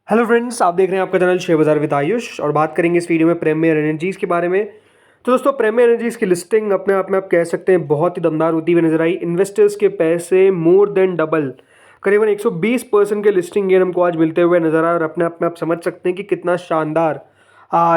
Hello friends, आप देख रहे हैं आपका चैनल शेयर बाजार विद आयुष और बात करेंगे इस वीडियो में प्रीमियर एनर्जीज़ के बारे में। तो दोस्तों, प्रीमियर एनर्जीज़ की लिस्टिंग अपने आप में आप कह सकते हैं बहुत ही दमदार होती हुई नजर आई। इन्वेस्टर्स के पैसे मोर देन डबल, करीबन 120% के लिस्टिंग गेन हमको आज मिलते हुए नजर आए और अपने आप में आप समझ सकते हैं कि कितना शानदार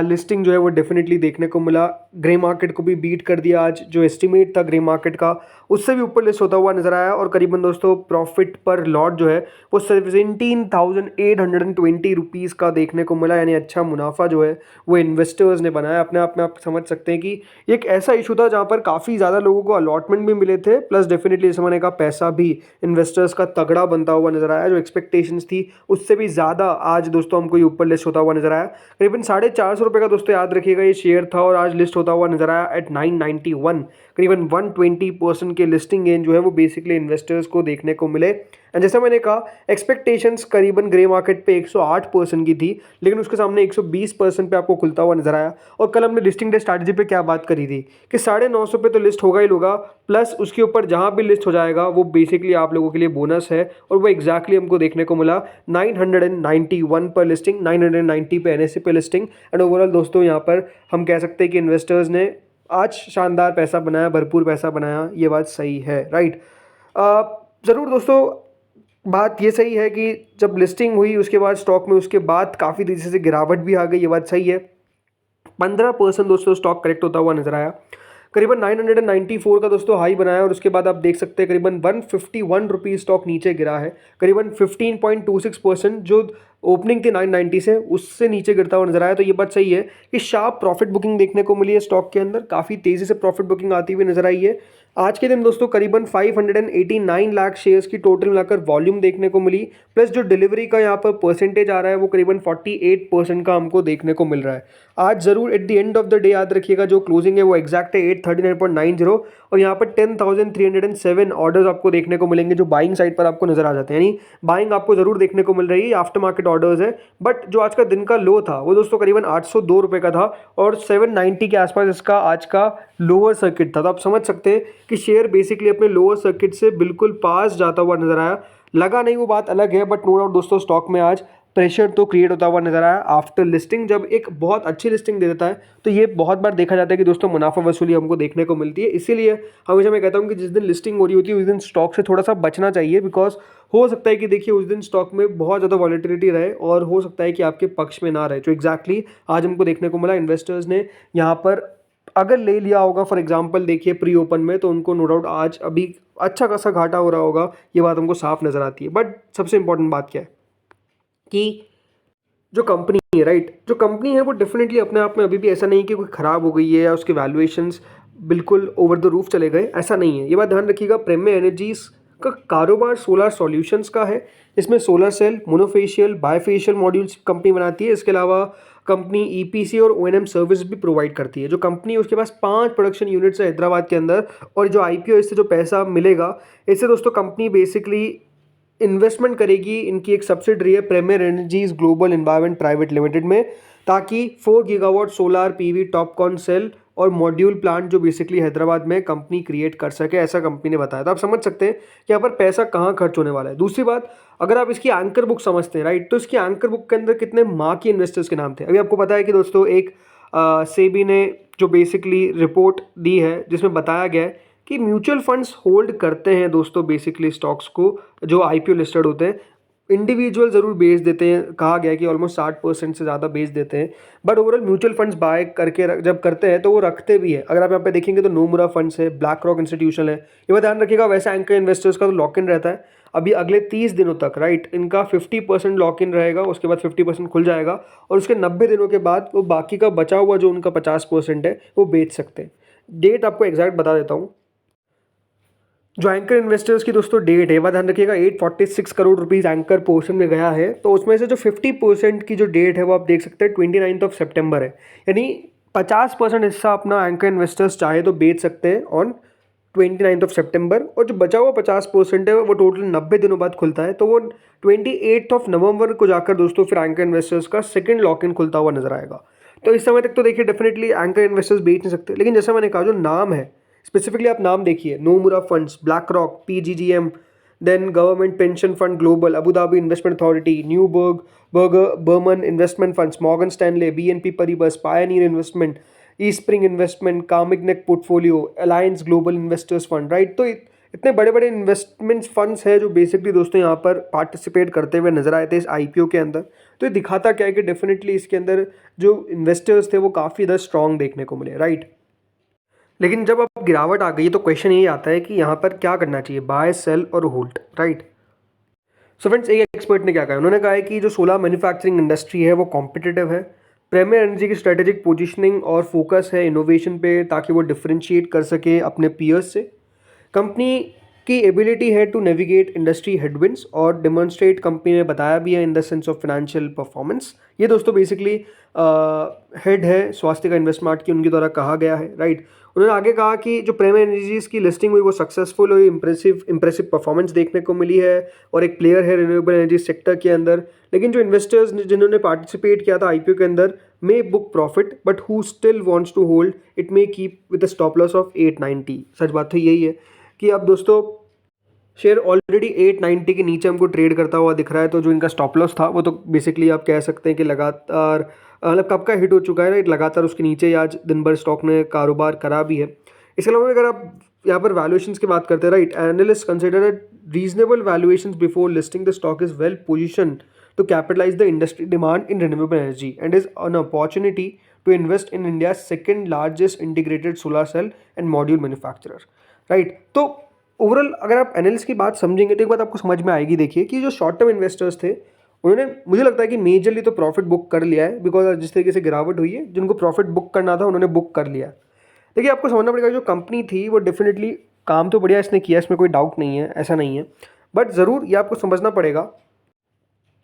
लिस्टिंग जो है वो डेफिनेटली देखने को मिला। ग्रे मार्केट को भी बीट कर दिया आज, जो एस्टिमेट था ग्रे मार्केट का उससे भी ऊपर लिस्ट होता हुआ नजर आया और करीबन दोस्तों प्रॉफिट पर लॉट जो है वो 17,820 का देखने को मिला, यानी अच्छा मुनाफा जो है वो इन्वेस्टर्स ने बनाया। अपने आप में आप समझ सकते हैं कि ये एक ऐसा इशू था जहां पर काफ़ी ज़्यादा लोगों को अलॉटमेंट भी मिले थे, प्लस डेफिनेटली इस समय का पैसा भी इन्वेस्टर्स का तगड़ा बनता हुआ नजर आया। जो एक्सपेक्टेशंस थी उससे भी ज़्यादा आज दोस्तों हमको ये ऊपर लिस्ट होता हुआ नजर आया। करीबन 450 रुपये का दोस्तों याद रखिएगा ये शेयर था और आज लिस्ट होता हुआ नजर आया एट 991। करीबन 120% के लिस्टिंग गेन जो है वो बेसिकली इन्वेस्टर्स को देखने को मिले। एंड जैसा मैंने कहा, एक्सपेक्टेशंस करीबन ग्रे मार्केट पे 108% की थी, लेकिन उसके सामने 120% पे आपको खुलता हुआ नजर आया। और कल हमने लिस्टिंग डे स्ट्रैटेजी पे क्या बात करी थी कि 950 पे तो लिस्ट होगा ही होगा, प्लस उसके ऊपर जहां भी लिस्ट हो जाएगा वो बेसिकली आप लोगों के लिए बोनस है। और वो एग्जैक्टली हमको देखने को मिला 991 पर लिस्टिंग, 990 पे एनएससी पे लिस्टिंग। एंड ओवरऑल दोस्तों यहाँ पर हम कह सकते हैं कि इन्वेस्टर्स ने आज शानदार पैसा बनाया, भरपूर पैसा बनाया, ये बात सही है, राइट। ज़रूर दोस्तों, बात ये सही है कि जब लिस्टिंग हुई उसके बाद स्टॉक में उसके बाद काफ़ी तेज़ी से गिरावट भी आ गई, ये बात सही है। 15% दोस्तों स्टॉक करेक्ट होता हुआ नजर आया। करीबन 994 का दोस्तों हाई बनाया और उसके बाद आप देख सकते हैं करीबन 151 रुपीज़ स्टॉक नीचे गिरा है। करीबन 15.26% जो ओपनिंग थी 990 से उससे नीचे गिरता हुआ नजर आया। तो ये बात सही है कि शार्प प्रॉफिट बुकिंग देखने को मिली है स्टॉक के अंदर, काफ़ी तेज़ी से प्रॉफिट बुकिंग आती हुई नजर आई है। आज के दिन दोस्तों करीबन 589 लाख शेयर्स की टोटल मिलाकर वॉल्यूम देखने को मिली, प्लस जो डिलीवरी का यहाँ पर परसेंटेज आ रहा है वो करीबन 48% का हमको देखने को मिल रहा है। आज जरूर at the end of the day याद रखिएगा जो क्लोजिंग है वो एग्जैक्ट है 839.90 और यहाँ पर 10,307 ऑर्डर्स आपको देखने को मिलेंगे जो बाइंग साइड पर आपको नजर आ जाते हैं, यानी बाइंग आपको जरूर देखने को मिल रही है। आफ्टर मार्केट ऑर्डर्स है, बट जो आज का दिन का लो था वो दोस्तों करीबन 802 रुपये का था और 790 के आसपास इसका आज का लोअर सर्किट था। तो आप समझ सकते हैं कि शेयर बेसिकली अपने लोअर सर्किट से बिल्कुल पास जाता हुआ नजर आया। लगा नहीं वो बात अलग है, बट नो डाउट दोस्तों स्टॉक में आज प्रेशर तो क्रिएट होता हुआ नजर आया आफ्टर लिस्टिंग। जब एक बहुत अच्छी लिस्टिंग दे देता है तो ये बहुत बार देखा जाता है कि दोस्तों मुनाफा वसूली हमको देखने को मिलती है। इसीलिए हमेशा मैं कहता हूँ कि जिस दिन लिस्टिंग हो रही होती है उस दिन स्टॉक से थोड़ा सा बचना चाहिए, बिकॉज हो सकता है कि देखिए उस दिन स्टॉक में बहुत ज़्यादा वॉलेटिलिटी रहे और हो सकता है कि आपके पक्ष में ना रहे, जो एग्जैक्टली आज हमको देखने को मिला। इन्वेस्टर्स ने यहाँ पर अगर ले लिया होगा फॉर एग्जांपल देखिए प्री ओपन में, तो उनको नो डाउट आज अभी अच्छा खासा घाटा हो रहा होगा, ये बात हमको साफ नज़र आती है। बट सबसे इंपॉर्टेंट बात क्या है कि जो कंपनी है, राइट, जो कंपनी है वो डेफिनेटली अपने आप में अभी भी ऐसा नहीं कि कोई ख़राब हो गई है या उसके वैल्यूएशंस बिल्कुल ओवर द रूफ चले गए, ऐसा नहीं है। ये बात ध्यान रखिएगा, प्रीमियर एनर्जीज का कारोबार सोलर सॉल्यूशंस का है। इसमें solar cell, monofacial, bifacial modules company बनाती है। इसके अलावा कंपनी ईपीसी और ओएनएम सर्विस भी प्रोवाइड करती है। जो कंपनी है उसके पास 5 प्रोडक्शन यूनिट्स है हैदराबाद के अंदर, और जो आईपीओ इससे जो पैसा मिलेगा इससे दोस्तों कंपनी बेसिकली इन्वेस्टमेंट करेगी इनकी एक सब्सिडरी है premier energies global environment private limited में, ताकि 4 gigawatt solar PV TOPCon cell और मॉड्यूल प्लांट जो बेसिकली हैदराबाद में कंपनी क्रिएट कर सके, ऐसा कंपनी ने बताया। तो आप समझ सकते हैं कि यहाँ पर पैसा कहाँ खर्च होने वाला है। दूसरी बात, अगर आप इसकी एंकर बुक समझते हैं, राइट, तो इसकी एंकर बुक के अंदर कितने माँ के इन्वेस्टर्स के नाम थे। अभी आपको पता है कि दोस्तों एक सेबी ने जो बेसिकली रिपोर्ट दी है जिसमें बताया गया है कि म्यूचुअल फंड्स होल्ड करते हैं दोस्तों बेसिकली स्टॉक्स को जो आईपीओ लिस्टेड होते हैं। इंडिविजुअल ज़रूर बेच देते हैं, कहा गया है कि ऑलमोस्ट 60% से ज़्यादा बेच देते हैं, but overall mutual funds buy करके जब करते हैं तो वो रखते भी है। अगर आप यहाँ पे देखेंगे तो नोमुरा फंड्स है, ब्लैक रॉक इंस्टीट्यूशन है, ये बात ध्यान रखिएगा। वैसे एंकर इन्वेस्टर्स का तो लॉक इन रहता है अभी अगले 30 दिनों तक, राइट, इनका 50% लॉक इन रहेगा, उसके बाद 50% खुल जाएगा और उसके 90 दिनों के बाद वो बाकी का बचा हुआ जो उनका 50% है वो बेच सकते हैं। डेट आपको एग्जैक्ट बता देता हूँ। जो एंकर इन्वेस्टर्स की दोस्तों डेट है वह ध्यान रखिएगा 846 करोड़ रुपीस एंकर पोर्शन में गया है, तो उसमें से जो 50% की जो डेट है वो आप देख सकते हैं 29 सितंबर है। यानी 50% हिस्सा अपना एंकर इन्वेस्टर्स चाहे तो बेच सकते हैं ऑन 29 सितंबर, और जो बचा हुआ 50% है वो टोटल 90 दिनों बाद खुलता है, तो वो 28 नवंबर को जाकर दोस्तों फिर एंकर इन्वेस्टर्स का सेकेंड लॉक इन खुलता हुआ नजर आएगा। तो इस समय तक तो देखिए डेफिनेटली एंकर इन्वेस्टर्स बेच नहीं सकते, लेकिन जैसा मैंने कहा जो नाम है स्पेसिफिकली आप नाम देखिए, Nomura funds, BlackRock, PGGM, then government pension fund global, Abu Dhabi investment authority, Neuberger Berman investment funds, Morgan Stanley, BNP Paribas, Pioneer investment, Eastspring investment, Carmignac portfolio, Alliance global investors fund, right. तो इतने बड़े बड़े investment funds हैं जो basically दोस्तों यहाँ पर participate करते हुए नजर आए थे इस IPO के अंदर। तो ये दिखाता क्या है कि डेफिनेटली इसके अंदर जो इन्वेस्टर्स थे वो काफ़ी ज़्यादा स्ट्रांग देखने को मिले, राइट। लेकिन जब अब गिरावट आ गई है तो क्वेश्चन यही आता है कि यहाँ पर क्या करना चाहिए, बाय, सेल और होल्ड, राइट। सो फ्रेंड्स, एक एक्सपर्ट ने क्या कहा, उन्होंने कहा है कि जो सोलर मैन्युफैक्चरिंग इंडस्ट्री है वो कॉम्पिटिटिव है, प्राइमरी एनर्जी की स्ट्रेटेजिक पोजीशनिंग और फोकस है इनोवेशन पे ताकि वो डिफरेंशिएट कर सके अपने पीयर्स से। कंपनी की एबिलिटी है टू नेविगेट इंडस्ट्री हेडविंड्स और डेमोन्स्ट्रेट, कंपनी ने बताया भी है, in the sense of financial performance. ये दोस्तों बेसिकली हेड है स्वास्थ्य का इन्वेस्टमार्ट की, उनके द्वारा कहा गया है, राइट। उन्होंने आगे कहा कि जो प्राइमरी एनर्जीज की लिस्टिंग हुई वो सक्सेसफुल हुई, इंप्रेसिव परफॉर्मेंस देखने को मिली है और एक प्लेयर है रिन्यूएबल एनर्जी सेक्टर के अंदर। लेकिन जो इन्वेस्टर्स जिन्होंने पार्टिसिपेट किया था IPO के अंदर may book profit but who still wants to hold it may keep with the stop loss of 890। सच बात तो यही है कि अब दोस्तों शेयर ऑलरेडी 890 के नीचे हमको ट्रेड करता हुआ दिख रहा है, तो जो इनका स्टॉप लॉस था वो तो बेसिकली आप कह सकते हैं कि लगातार मतलब कब का हिट हो चुका है, राइट। लगातार उसके नीचे ही आज दिन भर स्टॉक ने कारोबार करा भी है। इसके अलावा अगर आप यहाँ पर वैल्यूएशंस की बात करते हैं, right, analyst consider reasonable valuations before listing, the stock is well position to capitalise the industry demand in renewable energy and is an opportunity to invest in India second largest integrated solar cell and module manufacturer, right. तो overall अगर आप analyst की बात समझेंगे तो एक बात आपको समझ में आएगी। देखिए कि जो शॉर्ट टर्म इन्वेस्टर्स थे उन्होंने, मुझे लगता है कि मेजरली तो प्रॉफिट बुक कर लिया है, बिकॉज जिस तरीके से गिरावट हुई है जिनको प्रॉफिट बुक करना था उन्होंने बुक कर लिया। देखिए आपको समझना पड़ेगा जो कंपनी थी वो डेफिनेटली काम तो बढ़िया इसने किया, इसमें कोई डाउट नहीं है, ऐसा नहीं है। बट ज़रूर ये आपको समझना पड़ेगा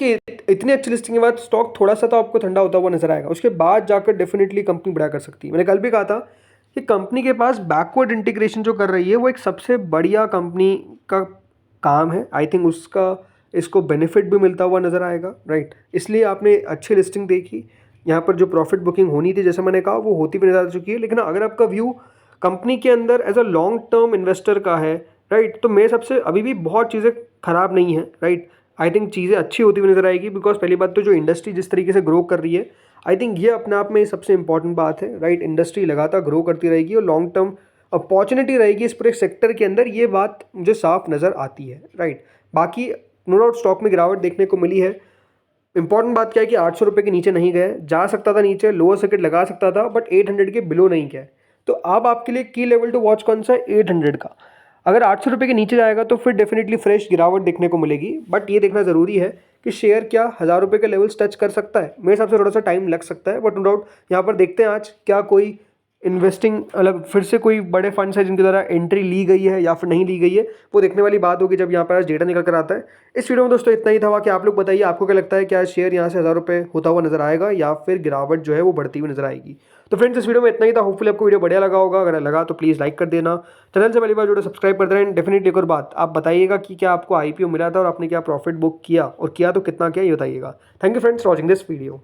कि इतनी अच्छी लिस्टिंग के बाद स्टॉक थोड़ा सा तो आपको ठंडा होता हुआ नजर आएगा, उसके बाद जाकर डेफिनेटली कंपनी बढ़िया कर सकती है। मैंने कल भी कहा था कि कंपनी के पास बैकवर्ड इंटीग्रेशन जो कर रही है वो एक सबसे बढ़िया कंपनी का काम है। आई थिंक उसका इसको बेनिफिट भी मिलता हुआ नज़र आएगा, राइट। इसलिए आपने अच्छी लिस्टिंग देखी, यहाँ पर जो प्रॉफिट बुकिंग होनी थी जैसे मैंने कहा वो होती भी नजर आ चुकी है। लेकिन अगर आपका व्यू कंपनी के अंदर as a long term investor का है, राइट, तो मेरे सबसे अभी भी बहुत चीज़ें ख़राब नहीं है, राइट। आई थिंक चीज़ें अच्छी होती हुई नजर आएगी, बिकॉज पहली बात तो जो इंडस्ट्री जिस तरीके से ग्रो कर रही है, आई थिंक ये अपने आप में सबसे इंपॉर्टेंट बात है, राइट। इंडस्ट्री लगातार ग्रो करती रहेगी और लॉन्ग टर्म अपॉर्चुनिटी रहेगी इस पूरे सेक्टर के अंदर, ये बात मुझे साफ नज़र आती है, राइट। बाकी नो डाउट स्टॉक में गिरावट देखने को मिली है। इंपॉर्टेंट बात क्या है कि 800 रुपये के नीचे नहीं गए, जा सकता था नीचे, लोअर सर्किट लगा सकता था, बट 800 के बिलो नहीं गए। तो अब आपके लिए की लेवल टू वॉच कौन सा है, 800 का। अगर 800 रुपये के नीचे जाएगा तो फिर डेफिनेटली फ्रेश गिरावट देखने को मिलेगी, बट ये देखना ज़रूरी है कि शेयर क्या 1000 रुपये के लेवल्स टच कर सकता है। मेरे हिसाब से थोड़ा सा टाइम लग सकता है, बट नो डाउट यहाँ पर देखते हैं आज क्या कोई इन्वेस्टिंग मतलब फिर से कोई बड़े फंड्स है जिनके द्वारा एंट्री ली गई है या फिर नहीं ली गई है, वो देखने वाली बात होगी जब यहाँ पर आज डेटा निकल कर आता है। इस वीडियो में दोस्तों इतना ही था। बाकी आप लोग बताइए आपको क्या लगता है, क्या शेयर यहाँ से 1000 रुपये होता हुआ नजर आएगा या फिर गिरावट जो है वो बढ़ती हुई नजर आएगी। तो फ्रेंड्स इस वीडियो में इतना ही था। होपफुली आपको वीडियो बढ़िया लगा होगा, अगर लगा तो प्लीज़ लाइक कर देना, चैनल से पहली बार जुड़े सब्सक्राइब कर देना। डेफिनेटली एक और बात आप बताइएगा कि क्या आपको IPO मिला था और आपने क्या प्रॉफिट बुक किया, और किया तो कितना किया ये बताइएगा। Thank you friends for watching this video.